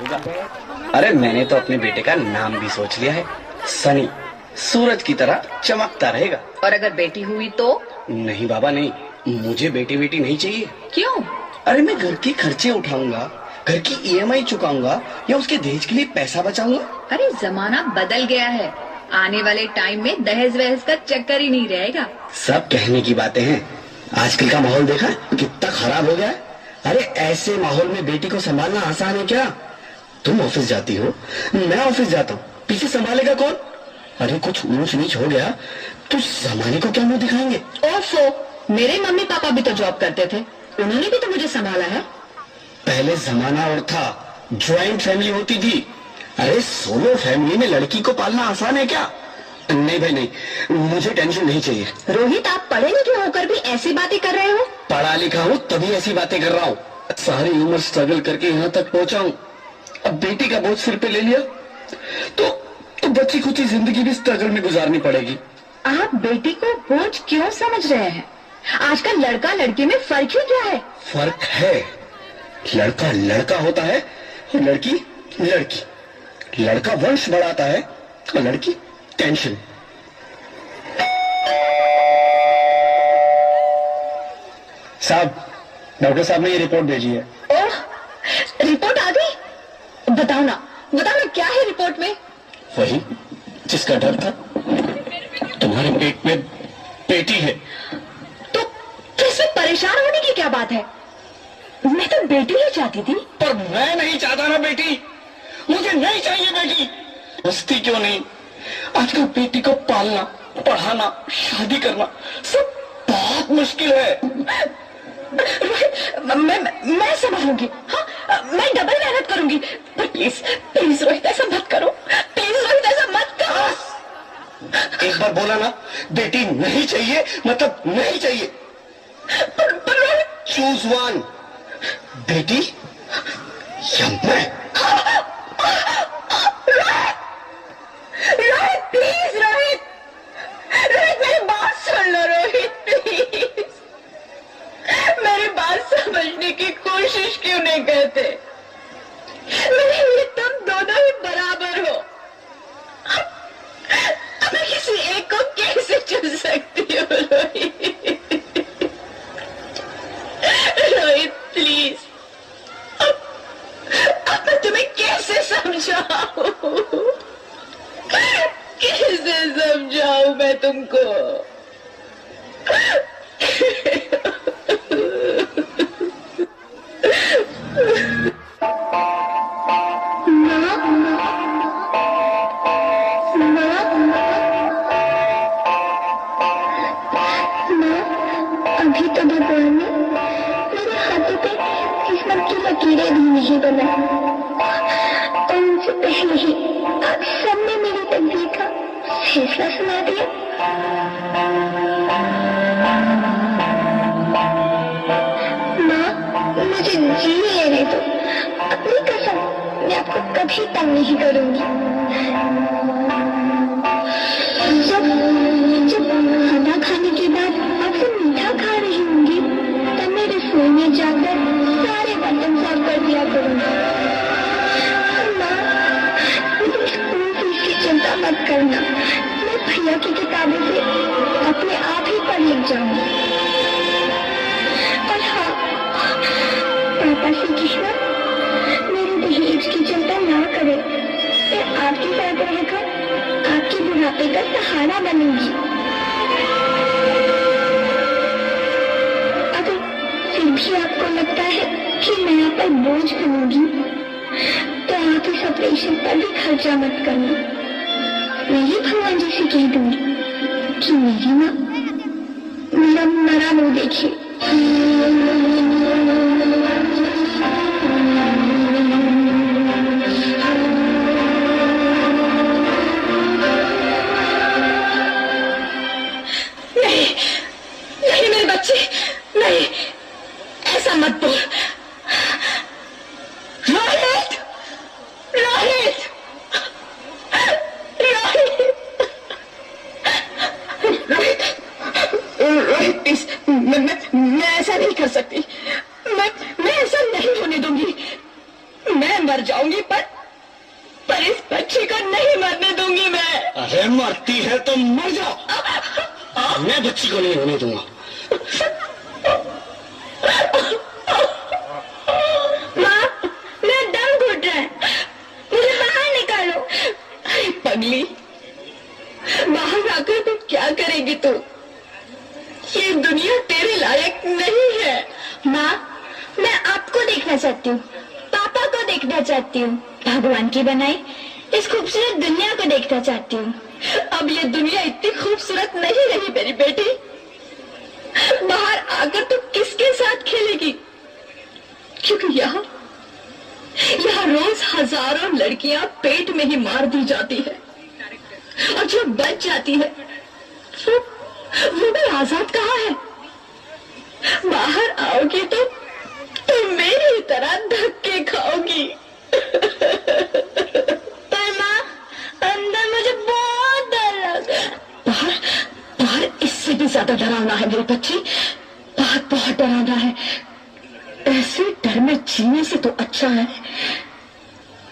होगा। अरे मैंने तो अपने बेटे का नाम भी सोच लिया है, सनी। सूरज की तरह चमकता रहेगा। और अगर बेटी हुई तो? नहीं बाबा नहीं, मुझे बेटी बेटी नहीं चाहिए। क्यों? अरे मैं घर के खर्चे उठाऊंगा, घर की ईएमआई चुकाऊंगा या उसके दहेज के लिए पैसा बचाऊंगा। अरे जमाना बदल गया है, आने वाले टाइम में दहेज वहेज का चक्कर ही नहीं रहेगा। सब कहने की बातें हैं, आजकल का माहौल देखा कितना खराब हो गया है। अरे ऐसे माहौल में बेटी को संभालना आसान है क्या? तुम ऑफिस जाती हो, मैं ऑफिस जाता हूँ, पीछे संभालेगा कौन? अरे कुछ ऊंच नीच हो गया तो जमाने को क्या मुंह दिखाएंगे? ओफो, मेरे मम्मी पापा भी तो जॉब करते थे, उन्होंने भी तो मुझे संभाला है। पहले जमाना और था, ज्वाइंट फैमिली होती थी। अरे सोलो फैमिली में लड़की को पालना आसान है क्या? नहीं भाई नहीं, मुझे टेंशन नहीं चाहिए। रोहित, आप पढ़े लिखे होकर भी ऐसी बातें कर रहे हो? पढ़ा लिखा हूँ तभी ऐसी बातें कर रहा हूँ। सारी उम्र स्ट्रगल करके यहाँ तक पहुँचा हूँ, अब बेटी का बोझ सिर पे ले लिया तो बच्ची खुची जिंदगी भी स्ट्रगल में गुजारनी पड़ेगी। आप बेटी को बोझ क्यों समझ रहे हैं? आजकल लड़का लड़की में फर्क ही क्या है? फर्क है, लड़का लड़का होता है और लड़की लड़की। लड़का वंश बढ़ाता है और लड़की टेंशन। साहब, डॉक्टर साहब ने ये रिपोर्ट भेजी है। ओह, रिपोर्ट आ गई? बताओ ना क्या है रिपोर्ट में? वही जिसका डर था, तुम्हारे पेट में बेटी है। तो इसमें परेशान होने की क्या बात है? मैं तो बेटी ही चाहती थी। पर मैं नहीं चाहता ना बेटी, मुझे नहीं चाहिए बेटी। मस्ती क्यों नहीं, आजकल बेटी को पालना, पढ़ाना, शादी करना सब बहुत मुश्किल है। मैं संभालूंगी। हाँ, मैं डबल मेहनत करूंगी। पर प्लीज प्लीज रोहित, ऐसा मत करो। प्लीज रोहित, ऐसा मत करो। एक बार बोला ना, बेटी नहीं चाहिए मतलब नहीं चाहिए। पर रोहित, चूज वन, बेटी या मैं। रोहित प्लीज, रोहित मेरी बात सुन लो। रोहित प्लीज, मेरी बात समझने की कोशिश क्यों नहीं करते? मेरे लिए तुम दोनों ही बराबर हो। अब मैं किसी एक को कैसे चुन सकती हूँ? रोहित प्लीज, अब मैं तुम्हें कैसे समझाऊं? कैसे समझाऊं मैं तुमको? अभी तो भगवान ने मेरे हाथों पे किस्मत की लकीरें भी नहीं बनाई, और उनसे पहले ही आप सबने मेरी तकदीर का फैसला सुना दिया। माँ, मुझे जी लेने दो। अपनी कसम, मैं आपको कभी तंग नहीं करूंगी। जब खाना खाने के बाद आपसे मीठा खा रही होंगी, तब मैं रसोई में जाकर सारे बर्तन साफ कर दिया करूंगी। माँ, मुझे स्कूल फीस की चिंता मत करना, मैं भैया की किताबें से अपने आप ही पढ़ लिख जाऊंगी। और हाँ, पापा से कृष्णा, मेरे दहेज की चिंता ना करें, मैं आपके साथ रहकर आपके बुढ़ापे का सहारा बनूंगी। अगर फिर भी आपको लगता है कि मैं आप पर बोझ बनूंगी, तो आप इस ऑपरेशन पर भी खर्चा मत करना। मैं ही भगवान जी से कह दूंगी कि मेरी माँ मेरा मरा मुंह देखिए। नहीं मेरे बच्चे, नहीं, ऐसा मत बोल। रोहित, रोहित, रोहित, रोहित प्लीज, मैं ऐसा नहीं कर सकती। मैं मर जाऊंगी, पर इस बच्ची को नहीं मरने दूंगी मैं। अरे मरती है तो मर जाओ, मैं बच्ची को नहीं होने दूंगा। माँ, मेरा दम घुट रहा है, मुझे बाहर निकालो। अरे पगली, बाहर आकर तू क्या करेगी? तू ये दुनिया तेरे लायक नहीं है। माँ, मैं आपको देखना चाहती हूँ, पापा को देखना चाहती हूँ, भगवान की बनाई इस खूबसूरत दुनिया को देखना चाहती हूँ। अब ये दुनिया इतनी खूबसूरत नहीं रही मेरी बेटी। बाहर आकर तू किसके साथ खेलेगी? क्योंकि यहाँ रोज हजारों लड़कियां पेट में ही मार दी जाती है, और जो बच जाती है वो भी आजाद कहाँ है? बाहर आओगी तो मेरी तरह धक्के खाओगी। पर माँ, अंदर मुझे बहुत डर लग रहा है। बाहर इससे भी ज्यादा डरावना है मेरी बच्ची, बहुत डरावना है। ऐसे डर में जीने से तो अच्छा है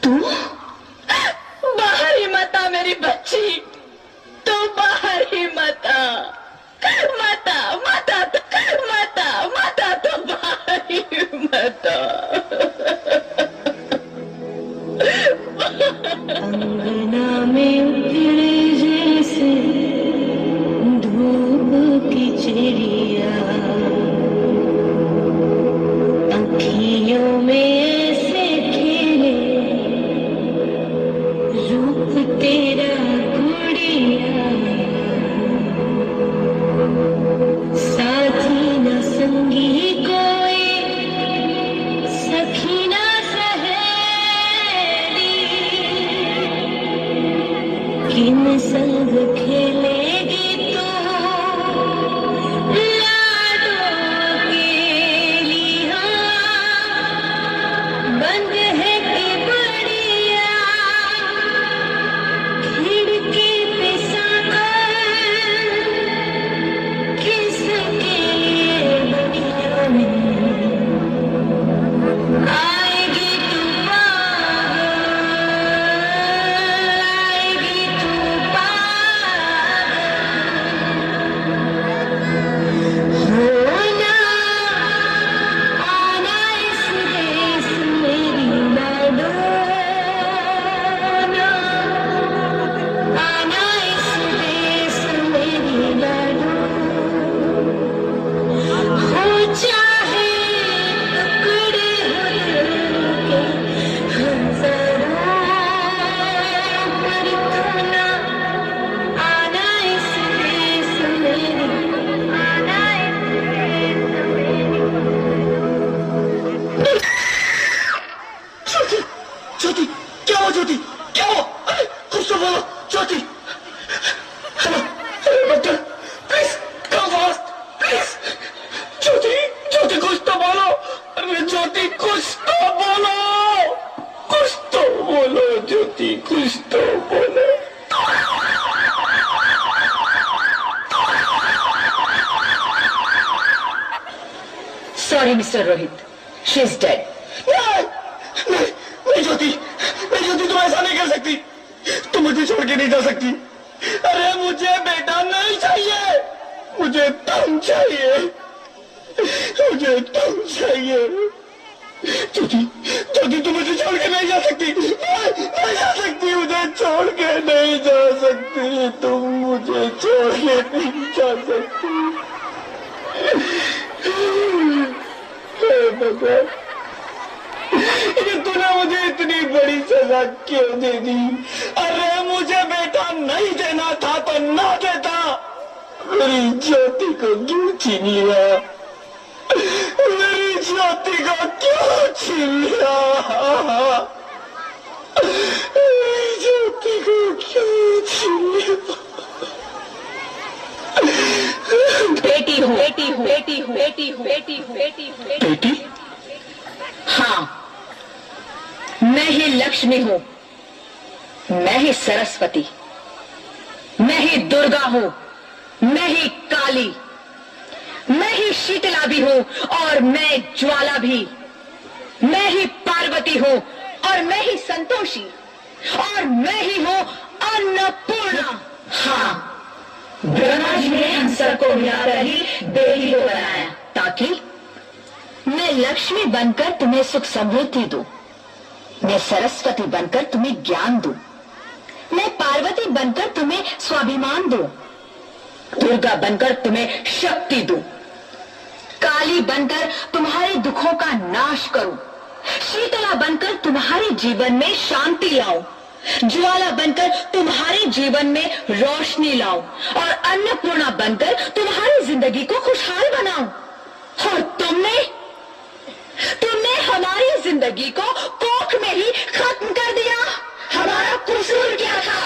तू बाहर ही मत आ मेरी बच्ची, तू बाहर ही मत आ, मत आ तो बाहर ही मत आ। अंगना में उतरे जैसे धूप की चिड़िया, अखियों में ऐसे खेले रूप तेरा गुड़िया, साथी न संगी कोई, सखी न किन संग खेलेगी तू लाडों के लिया, बंद है कि बढ़िया खिड़की पे साकर, किसके लिए दुनिया में आएगी तू Sorry, Mr. Rohit. She's dead. नहीं ज्योति, तुम ऐसा नहीं कर सकती, तुम मुझे छोड़ के नहीं जा सकती। अरे मुझे बेटा नहीं चाहिए, मुझे तुम चाहिए, ज्योति तुम मुझे छोड़ के नहीं जा सकती, नहीं जा सकती, मुझे छोड़ के नहीं जा सकती, तुम मुझे छोड़ के नहीं जा सकती। तूने मुझे इतनी बड़ी सजा क्यों दे दी? अरे मुझे बेटा नहीं देना था तो ना देता, मेरी ज्योति को क्यों छीन लिया? मेरी ज्योति को क्यों छीन लिया? मेरी ज्योति को क्यों छीन लिया? बेटी हूँ। बेटी? हाँ, मैं ही लक्ष्मी हूँ, मैं ही सरस्वती, मैं ही दुर्गा हूँ, मैं ही काली, मैं ही शीतला भी हूँ और मैं ज्वाला भी, मैं ही पार्वती हूँ और मैं ही संतोषी, और मैं ही हूँ अन्नपूर्णा। हाँ, ब्रह्मा जी ने हंसर को मिलाकर ही बेटी को बनाया ताकि मैं लक्ष्मी बनकर तुम्हें सुख समृद्धि दूं, मैं सरस्वती बनकर तुम्हें ज्ञान दूं, मैं पार्वती बनकर तुम्हें स्वाभिमान दूं, दुर्गा बनकर तुम्हें शक्ति दूं, काली बनकर तुम्हारे दुखों का नाश करूं, शीतला बनकर तुम्हारे जीवन में शांति लाऊं, ज्वाला बनकर तुम्हारे जीवन में रोशनी लाऊं, और अन्नपूर्णा बनकर तुम्हारी जिंदगी को खुशहाल बनाऊं। और तुमने हमारी जिंदगी को कोख में ही खत्म कर दिया। हमारा कसूर क्या था?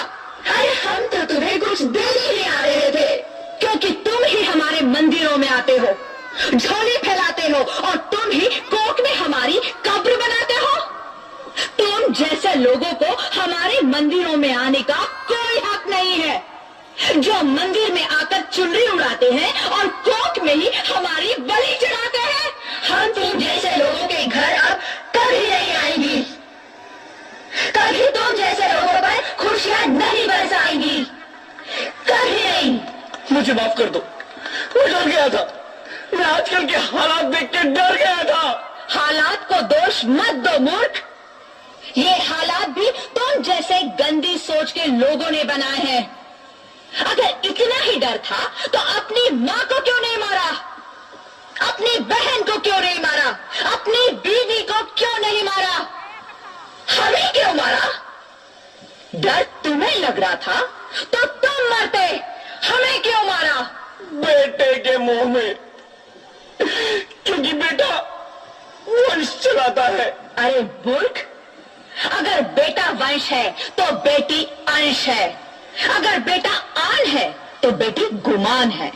अरे हम तो तुम्हें कुछ देने ही नहीं आ रहे थे, क्योंकि तुम ही हमारे मंदिरों में आते हो, झोली फैलाते हो, और तुम ही कोख में हमारी कब्र बनाते हो। तुम जैसे लोगों को हमारे मंदिरों में आने का कोई हक नहीं है, जो मंदिर में आकर चुनरी उड़ाते हैं और कोख में ही हमारी बलि चढ़ाते हैं। हम तुम जैसे लोगों के घर अब कभी नहीं आएंगी, कभी तुम जैसे लोगों पर खुशियां नहीं बरसाएंगी, कभी नहीं। मुझे माफ कर दो, मैं डर गया था, मैं आजकल के हालात देख के डर गया था। हालात को दोष मत दो मूर्ख, ये हालात भी तुम जैसे गंदी सोच के लोगों ने बनाए हैं। अगर इतना ही डर था तो अपनी माँ को क्यों नहीं मारा, अपनी बहन को क्यों नहीं मारा, अपनी बीवी को क्यों नहीं मारा, हमें क्यों मारा? डर तुम्हें लग रहा था तो तुम मरते, हमें क्यों मारा? बेटे के मुंह में, क्योंकि बेटा वंश चलाता है। अरे मूर्ख, अगर बेटा वंश है तो बेटी अंश है, अगर बेटा आन है तो बेटी गुमान है,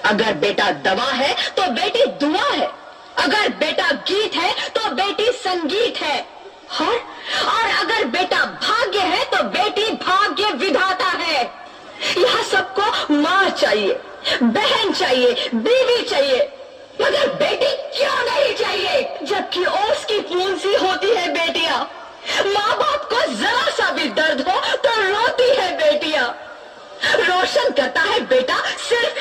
अगर बेटा दवा है तो बेटी दुआ है, अगर बेटा गीत है तो बेटी संगीत है, और अगर बेटा भाग्य है तो बेटी भाग्य विधाता है। यह सबको माँ चाहिए, बहन चाहिए, बीवी चाहिए, मगर बेटी क्यों नहीं चाहिए? जबकि ओस की फूल सी होती है बेटियां, माँ बाप को जरा सा भी दर्द हो तो रोती है बेटियां, रोशन करता है बेटा सिर्फ